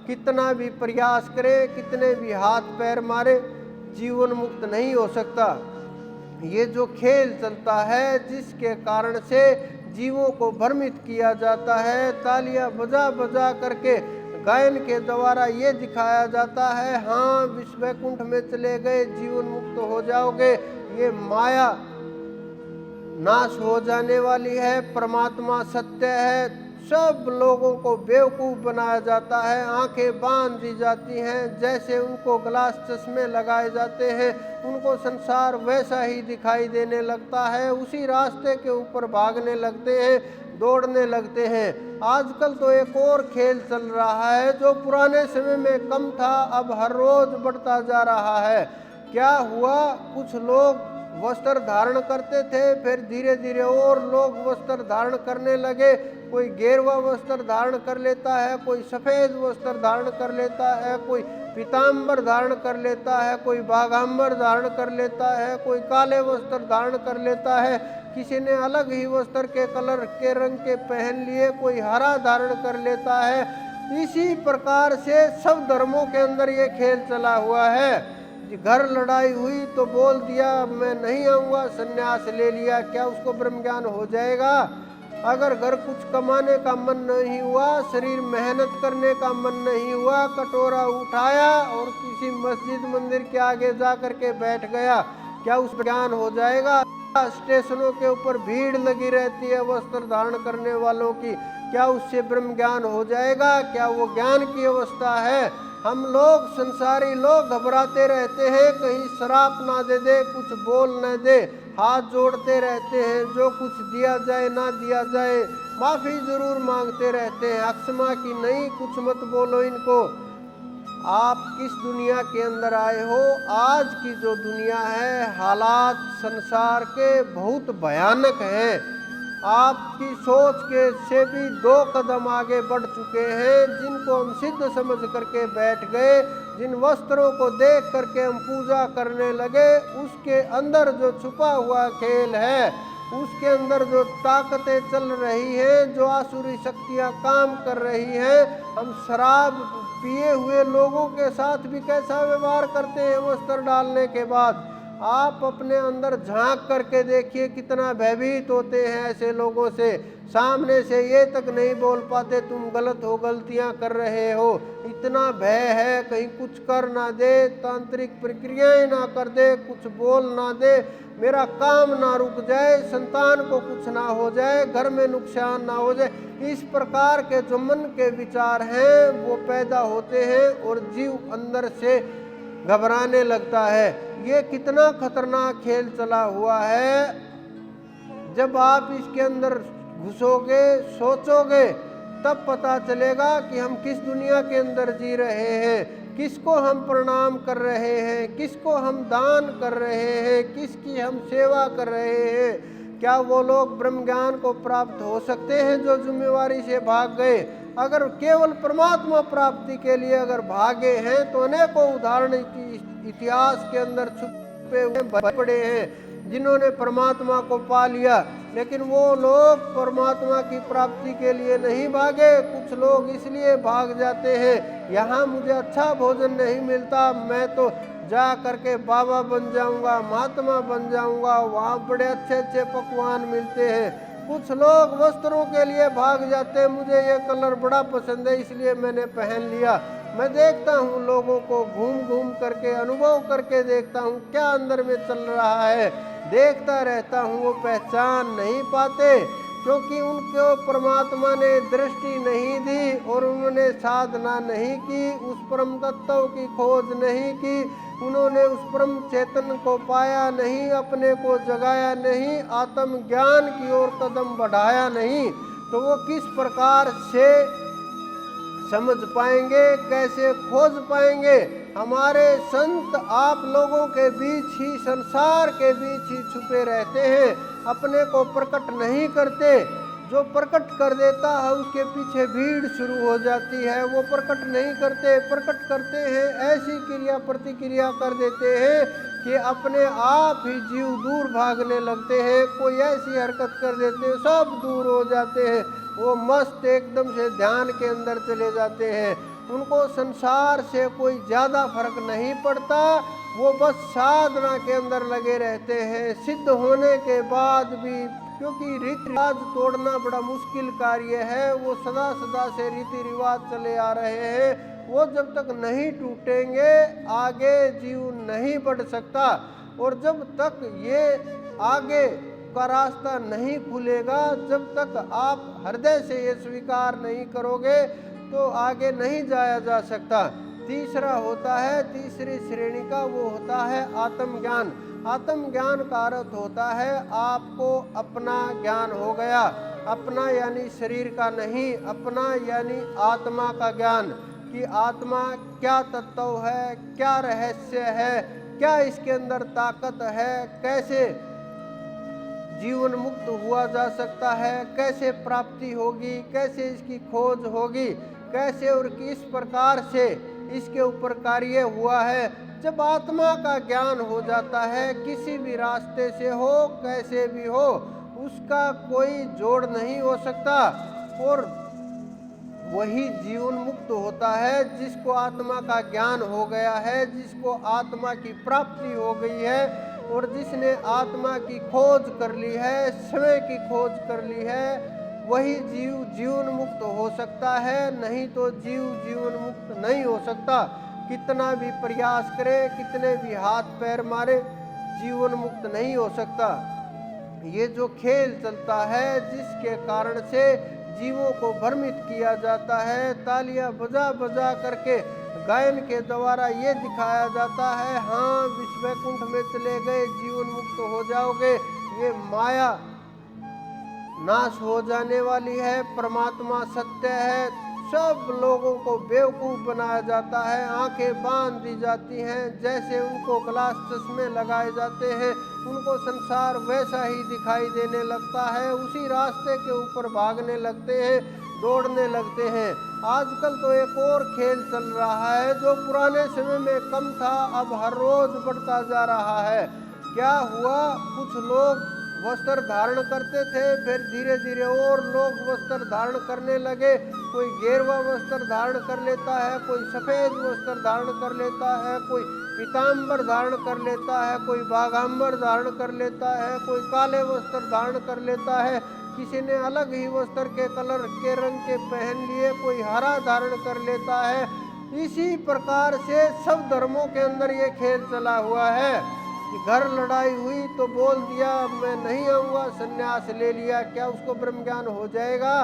कितना भी प्रयास करे, कितने भी हाथ पैर मारे, जीवन मुक्त नहीं हो सकता। ये जो खेल चलता है, जिसके कारण से जीवों को भ्रमित किया जाता है, तालियां बजा बजा करके गायन के द्वारा ये दिखाया जाता है, हाँ विश्व वैकुंठ में चले गए, जीवन मुक्त हो जाओगे, ये माया नाश हो जाने वाली है, परमात्मा सत्य है। सब लोगों को बेवकूफ़ बनाया जाता है, आंखें बांध दी जाती हैं, जैसे उनको ग्लास चश्मे लगाए जाते हैं, उनको संसार वैसा ही दिखाई देने लगता है, उसी रास्ते के ऊपर भागने लगते हैं, दौड़ने लगते हैं। आजकल तो एक और खेल चल रहा है जो पुराने समय में कम था, अब हर रोज बढ़ता जा रहा है। क्या हुआ, कुछ लोग वस्त्र धारण करते थे, फिर धीरे धीरे और लोग वस्त्र धारण करने लगे। कोई गेरुआ वस्त्र धारण कर लेता है, कोई सफ़ेद वस्त्र धारण कर लेता है, कोई पीताम्बर धारण कर लेता है, कोई बाघाम्बर धारण कर लेता है, कोई काले वस्त्र धारण कर लेता है, किसी ने अलग ही वस्त्र के कलर के रंग के पहन लिए, कोई हरा धारण कर लेता है। इसी प्रकार से सब धर्मों के अंदर ये खेल चला हुआ है। घर लड़ाई हुई तो बोल दिया मैं नहीं आऊँगा, संन्यास ले लिया, क्या उसको ब्रह्म ज्ञान हो जाएगा? अगर घर कुछ कमाने का मन नहीं हुआ, शरीर मेहनत करने का मन नहीं हुआ, कटोरा उठाया और किसी मस्जिद मंदिर के आगे जा कर के बैठ गया, क्या उस ज्ञान हो जाएगा? स्टेशनों के ऊपर भीड़ लगी रहती है वस्त्र धारण करने वालों की, क्या उससे ब्रह्म ज्ञान हो जाएगा? क्या वो ज्ञान की अवस्था है? हम लोग संसारी लोग घबराते रहते हैं, कहीं श्राप ना दे दे, कुछ बोल न दे, हाथ जोड़ते रहते हैं, जो कुछ दिया जाए ना दिया जाए, माफ़ी ज़रूर मांगते रहते हैं, अक्षमा की नहीं, कुछ मत बोलो इनको। आप किस दुनिया के अंदर आए हो? आज की जो दुनिया है, हालात संसार के बहुत भयानक हैं। आपकी सोच के से भी 2 कदम आगे बढ़ चुके हैं, जिनको हम सिद्ध समझ करके बैठ गए, जिन वस्त्रों को देख करके हम पूजा करने लगे, उसके अंदर जो छुपा हुआ खेल है, उसके अंदर जो ताकतें चल रही हैं, जो आसुरी शक्तियां काम कर रही हैं, हम शराब पिए हुए लोगों के साथ भी कैसा व्यवहार करते हैं वस्त्र डालने के बाद। आप अपने अंदर झांक करके देखिए, कितना भयभीत होते हैं ऐसे लोगों से। सामने से ये तक नहीं बोल पाते तुम गलत हो, गलतियां कर रहे हो, इतना भय है, कहीं कुछ कर ना दे, तांत्रिक प्रक्रियाएं ना कर दे, कुछ बोल ना दे, मेरा काम ना रुक जाए, संतान को कुछ ना हो जाए, घर में नुकसान ना हो जाए। इस प्रकार के जो मन के विचार हैं वो पैदा होते हैं और जीव अंदर से घबराने लगता है। ये कितना खतरनाक खेल चला हुआ है। जब आप इसके अंदर घुसोगे, सोचोगे, तब पता चलेगा कि हम किस दुनिया के अंदर जी रहे हैं, किसको हम प्रणाम कर रहे हैं, किसको हम दान कर रहे हैं, किसकी हम सेवा कर रहे हैं। क्या वो लोग ब्रह्म ज्ञान को प्राप्त हो सकते हैं जो जिम्मेवारी से भाग गए? अगर केवल परमात्मा प्राप्ति के लिए अगर भागे हैं तो अनेकों उदाहरण इतिहास के अंदर छुपे हुए पड़े हैं, जिन्होंने परमात्मा को पा लिया, लेकिन वो लोग परमात्मा की प्राप्ति के लिए नहीं भागे। कुछ लोग इसलिए भाग जाते हैं, यहाँ मुझे अच्छा भोजन नहीं मिलता, मैं तो जा करके बाबा बन जाऊंगा, महात्मा बन जाऊंगा, वहाँ बड़े अच्छे अच्छे पकवान मिलते हैं। कुछ लोग वस्त्रों के लिए भाग जाते हैं, मुझे ये कलर बड़ा पसंद है इसलिए मैंने पहन लिया। मैं देखता हूँ लोगों को, घूम घूम करके अनुभव करके देखता हूँ क्या अंदर में चल रहा है, देखता रहता हूँ। वो पहचान नहीं पाते क्योंकि उनको परमात्मा ने दृष्टि नहीं दी और उन्होंने साधना नहीं की, उस परम तत्व की खोज नहीं की, उन्होंने उस परम चेतन को पाया नहीं, अपने को जगाया नहीं, आत्म ज्ञान की ओर कदम बढ़ाया नहीं, तो वो किस प्रकार से समझ पाएंगे, कैसे खोज पाएंगे? हमारे संत आप लोगों के बीच ही, संसार के बीच ही छुपे रहते हैं, अपने को प्रकट नहीं करते। जो प्रकट कर देता है उसके पीछे भीड़ शुरू हो जाती है। वो प्रकट नहीं करते, प्रकट करते हैं ऐसी क्रिया प्रतिक्रिया कर देते हैं कि अपने आप ही जीव दूर भागने लगते हैं। कोई ऐसी हरकत कर देते हैं, सब दूर हो जाते हैं, वो मस्त एकदम से ध्यान के अंदर चले जाते हैं। उनको संसार से कोई ज़्यादा फर्क नहीं पड़ता। वो बस साधना के अंदर लगे रहते हैं सिद्ध होने के बाद भी, क्योंकि रीति रिवाज तोड़ना बड़ा मुश्किल कार्य है। वो सदा सदा से रीति रिवाज चले आ रहे हैं, वो जब तक नहीं टूटेंगे आगे जीव नहीं बढ़ सकता। और जब तक ये आगे का रास्ता नहीं खुलेगा, जब तक आप हृदय से ये स्वीकार नहीं करोगे तो आगे नहीं जाया जा सकता। तीसरा होता है, तीसरी श्रेणी का वो होता है आत्मज्ञान। आत्मज्ञान का अर्थ होता है आपको अपना ज्ञान हो गया। अपना यानी शरीर का नहीं, अपना यानी आत्मा का ज्ञान, कि आत्मा क्या तत्व है, क्या रहस्य है, क्या इसके अंदर ताकत है, कैसे जीवन मुक्त हुआ जा सकता है, कैसे प्राप्ति होगी, कैसे इसकी खोज होगी, कैसे और किस प्रकार से इसके ऊपर कार्य हुआ है। जब आत्मा का ज्ञान हो जाता है, किसी भी रास्ते से हो, कैसे भी हो, उसका कोई जोड़ नहीं हो सकता। और वही जीवन मुक्त होता है जिसको आत्मा का ज्ञान हो गया है, जिसको आत्मा की प्राप्ति हो गई है, और जिसने आत्मा की खोज कर ली है, स्वयं की खोज कर ली है, वही जीव जीवन मुक्त हो सकता है। नहीं तो जीव जीवन मुक्त नहीं हो सकता। कितना भी प्रयास करे, कितने भी हाथ पैर मारे, जीवन मुक्त नहीं हो सकता। ये जो खेल चलता है जिसके कारण से जीवों को भ्रमित किया जाता है, तालियां बजा बजा करके गायन के द्वारा ये दिखाया जाता है, हाँ विश्व वैकुंठ में चले गए, जीवन मुक्त हो जाओगे, ये माया नाश हो जाने वाली है, परमात्मा सत्य है। सब लोगों को बेवकूफ़ बनाया जाता है, आंखें बांध दी जाती हैं, जैसे उनको ग्लास चश्मे लगाए जाते हैं, उनको संसार वैसा ही दिखाई देने लगता है, उसी रास्ते के ऊपर भागने लगते हैं, दौड़ने लगते हैं। आजकल तो एक और खेल चल रहा है जो पुराने समय में कम था, अब हर रोज बढ़ता जा रहा है। क्या हुआ, कुछ लोग वस्त्र धारण करते थे, फिर धीरे धीरे और लोग वस्त्र धारण करने लगे। कोई गेरुआ वस्त्र धारण कर लेता है, कोई सफ़ेद वस्त्र धारण कर लेता है, कोई पीताम्बर धारण कर लेता है, कोई बाघाम्बर धारण कर लेता है, कोई काले वस्त्र धारण कर लेता है, किसी ने अलग ही वस्त्र के कलर के रंग के पहन लिए, कोई हरा धारण कर लेता है। इसी प्रकार से सब धर्मों के अंदर ये खेल चला हुआ है कि घर लड़ाई हुई तो बोल दिया मैं नहीं आऊँगा, संन्यास ले लिया, क्या उसको ब्रह्म ज्ञान हो जाएगा?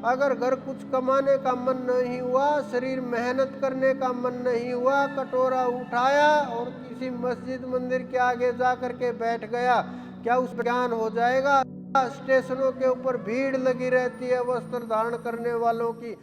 अगर घर कुछ कमाने का मन नहीं हुआ, शरीर मेहनत करने का मन नहीं हुआ, कटोरा उठाया और किसी मस्जिद मंदिर के आगे जा कर के बैठ गया, क्या उस ज्ञान हो जाएगा? स्टेशनों के ऊपर भीड़ लगी रहती है वस्त्र धारण करने वालों की,